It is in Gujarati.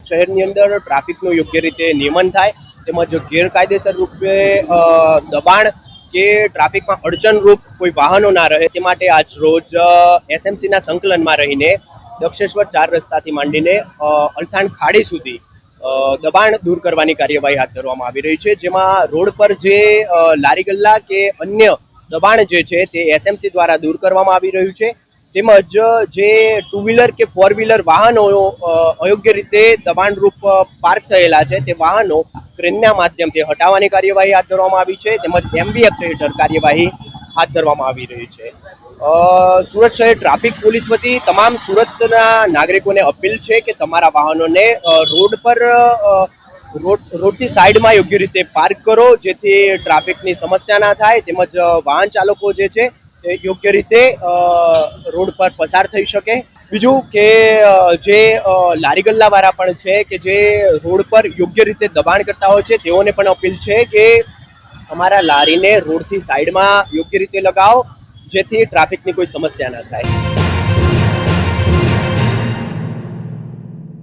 શહેરની અંદર ટ્રાફિકનું યોગ્ય રીતે નિયમન થાય, તેમજ ગેરકાયદેસર રૂપે દબાણ કે ટ્રાફિકમાં અડચણરૂપ કોઈ વાહનો ના રહે તે માટે આજ રોજ એસએમસીના સંકલનમાં રહીને દક્ષેશ્વર 4 રસ્તાથી માંડીને અલથાણ ખાડી સુધી દબાણ દૂર કરવાની કાર્યવાહી હાથ ધરવામાં આવી રહી છે, જેમાં રોડ પર જે લારી ગલ્લા કે અન્ય દબાણ જે છે તે એસએમસી દ્વારા દૂર કરવામાં આવી રહ્યું છે, તેમજ જે 2 વ્હીલર કે 4 વ્હીલર વાહનો અયોગ્ય રીતે દબાણરૂપ પાર્ક થયેલા છે તે વાહનો ક્રેનના માધ્યમથી હટાવવાની કાર્યવાહી હાથ ધરવામાં આવી છે, તેમજ એમવી એક્ટ હેઠળ કાર્યવાહી હાથ ધરવામાં આવી રહી છે। સુરત શહેર ટ્રાફિક પોલીસ વતી તમામ સુરતના નાગરિકોને અપીલ છે કે તમારા વાહનોને રોડ પર રોડથી સાઈડમાં યોગ્ય રીતે પાર્ક કરો, જેથી ટ્રાફિકની સમસ્યા ના થાય, તેમજ વાહન ચાલકો જે છે એ યોગ્ય રીતે રોડ પર પસાર થઈ શકે। બીજું કે જે લારી ગલ્લાવાળા પણ છે કે જે રોડ પર યોગ્ય રીતે દબાણ કરતા હોય છે તેઓને પણ અપીલ છે કે તમારા લારીને રોડથી સાઈડમાં યોગ્ય રીતે લગાવો, જેથી ટ્રાફિકની કોઈ સમસ્યા ના થાય।